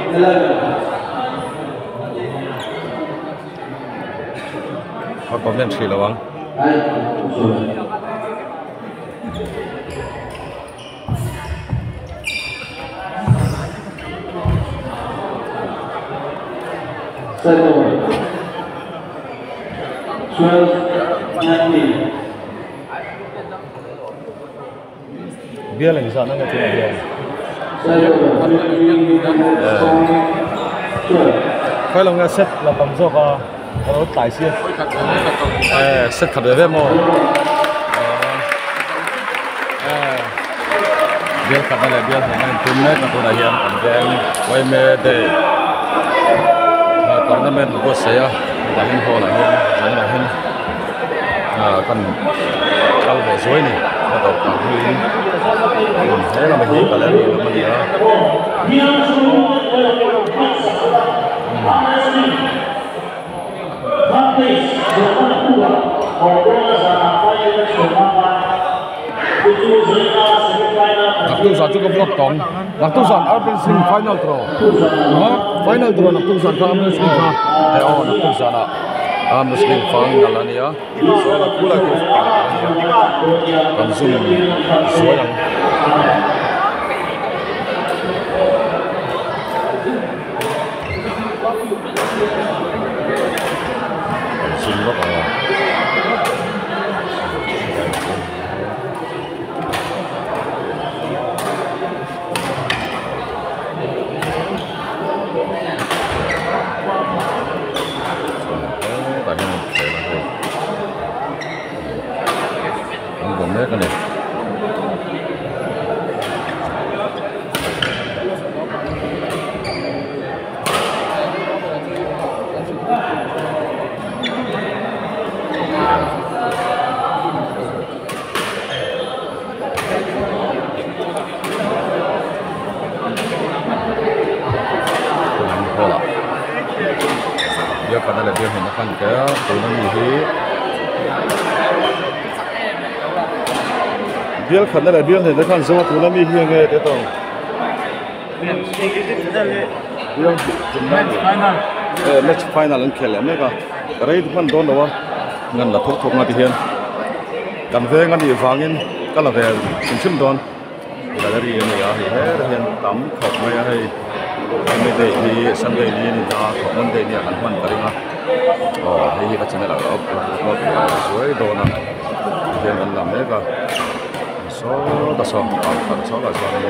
เขาก็เล่นสีระวังเบี้ยอะไรที่สอนนั่นก็คือเบี้ยค่อยลงเซ็ตเราทำโซ่ก็เราตายเสียเซ็ตขัดเลยมั้งเบี้ยขัดอะไรเบี้ยของมันตุ้มเนี่ยกับตัวไหนยังแดงไว้เมื่อเดย์ตอนนั้นเป็นลูกเสียแต่เห็นพอไหนยังไหนเห็นกันเขาบอกสวยนี่มาตกกับพื้นthế là mình nhìn vào đây là mình nhớ Naktu San juga blok tong. Naktu San Arsenal final draw. Final draw Naktu San ka Arsenal ka. Oh Naktu San Arsenal final lah ni ya. So nak pula ke konsum soalnya. Konsum apa? Cái này dia pada dia hendak ke tournament Biar kan ada biar ni, dekat semua tu lami hiang ke dia tahu. Biar final. Match final ang khel mereka. Rai tu kan don lawa. Ngan la thok ngati hian. Kan ve ngan ni wangin kala ve sim don. Dari ni ya hian tam khop mai hai. Mai dei ni san dei ni da khop man dei ni kan man paringa. Oh, hei ka channel la op suai dona. Hian an lam mereka. So da so kan so la so ni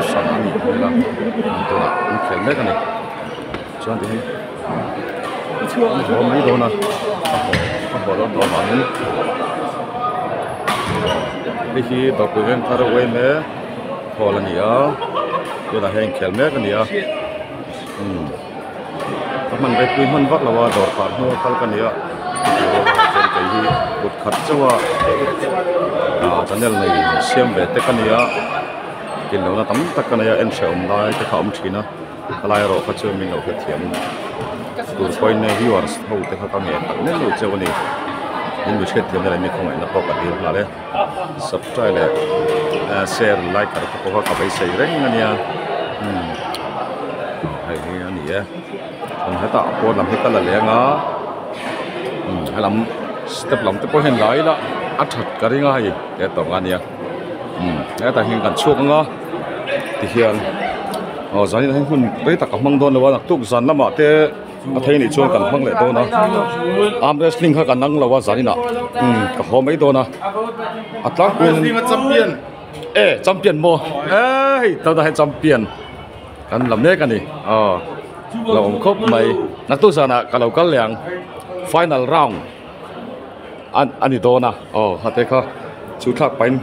san ani la to na khel me kan ni chuan ti ho mai do na ho do to ma ni ni hi do ku ven thar we me ho la ni ya yo da hen khel me kan ni ya man be ku man vak la wa do pa no kal kan ni ya cái gì bột khát cho channel này xem về tất cả này cái nó tấm tất cả này em sẽ ôm lại cái thảm chỉ nó lại rồi phát chơi mình ở cái thiểm tụi coi này viewers hầu tất cả các mẹ nên lựa chọn này nhưng mà cái thiểm này mình không phải là có cái gì là đấy subscribe lại share like các bạn có cái gì đấy nghe nha hay này còn hãy tạo cô làm hết cả là lẽ ngó hay làm step làm tới có hiện lại đó ắt thật cái gì ngay để tổng anh nha cái tại hiện cảnh chuột ngó thì hiện giờ này hun đấy tất cả măng đôn là vào tục dần lắm mà thế thấy này chuột cảnh măng lại đôn đó arm wrestling khác cảnh năng là vào giờ này nè cả hôm mấy đôn nè attack win champion champion mo tao đã hay champion cảnh làm đấy cái này là ông khóc mày nãy tôi giờ nè cả lâu cả lẹng final round anh đi đâu nè hạt thế cả chú thắc bánh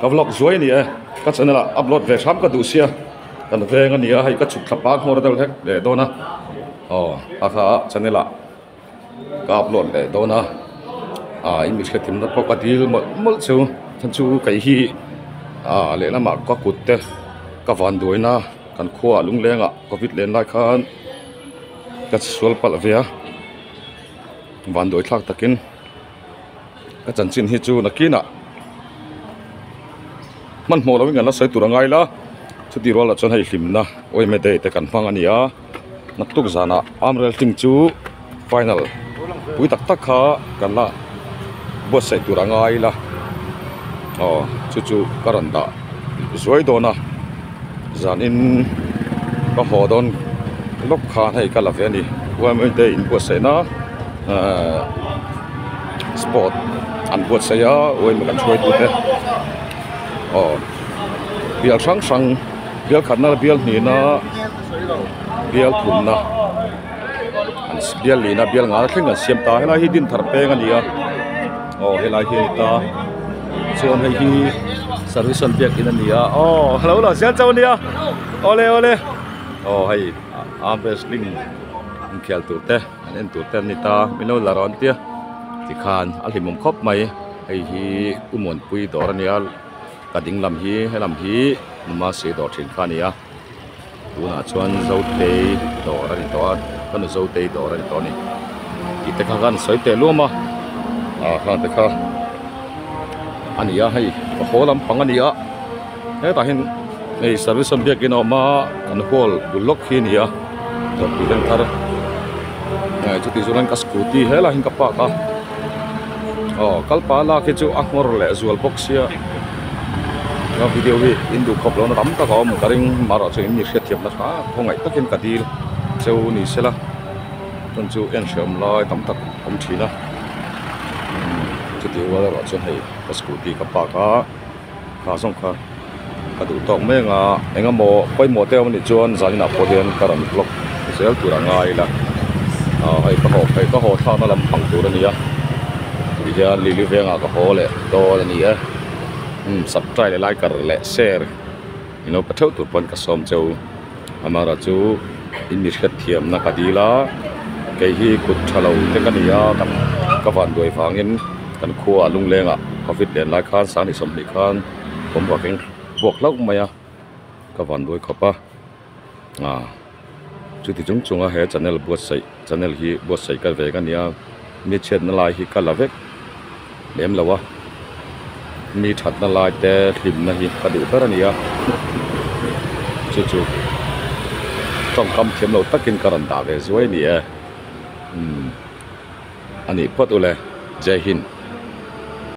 cái vlog rồi nè các channel là upload về sắm cái đồ xe còn về cái này hay cái chụp thắc bát mua đâu hết để đâu nè các channel là cái upload để đâu nè mình sẽ tìm được cái deal một số thằng chú cái gì lẽ là mà có cút thế cái van đuôi nè cái khoa lung leng có vịt lên lại khan cái sual pal về van đuôi thắc takin cái chân chín hi chu na kia nè mình mua là mình nó sấy tụi ngay lá chút đi rồi là chọn hay phim na ôi mẹ đây để cần phăng anh nhá nắp tục zana amrel ting chu final pui tak tak kha kan la boss sai tu ranga ai la chu karanda zoi dona zan in ka hodon lok khan hay ka la ve ni ôi mẹ đây in boss sai na sport an boss sai ya ôi mẹ kan choi tu te bial sang bial khát na bial ni na bial thum na bial li na bial nga thing an siam ta hela hi din thar pe nga nia hela hi ta chuan hei hi service on biak in ania hello la sian chau nia ole hei arm wrestling in khel tu te an tu te ni ta mino la ron tia ti khan al himum khop mai hei hi umon pui dor ania ka ding lam hi helam hi ma se dor thin khania tuna chuan zo te dor ani to kan zo te dor ani to ni ki te khan soi te luma khan te kha ania hei ka holam pangania he ta hin ei service on biak in ma kan hol bulok hi nia to pilen thar chu ti zuran ka scooty hela hin ka pa ka kalpa la ke chu akmor le zual box ya video hi indu khop lo na tam ta ko mu karing maro chu in ni hriat thiam na tha thongai takin ka dil cheu ni sela ton chu en sham lai tam tak om thina chu ti wa la chu hei ka scooty ka pa ka song kha ka du tok me nga enga mo poi mo te ni chuan zalina podian karam blok sel tu ra ngai la ai ka ho tha na lam pang tu ra ni ya ya li venga ka ho le do ni ya subscribe like kar le share pathau tu pon ka som cheu amara chu in mi khat thiam na ka dila ke hi kut thalo te ka niya ka van doi fangin kan khua lung lenga covid len lai khan sang ni som ni khan pom wa keng bok lok maya ka van doi khopa chu ti chung a he channel hi bot sai ka ve ka niya mi chet na lai hi ka la vek lem lawa mi that na lai te hlim na hi ka du tar ania chu trong kam thiam lo takin karan da ve zoi ni ani pot ule jai hind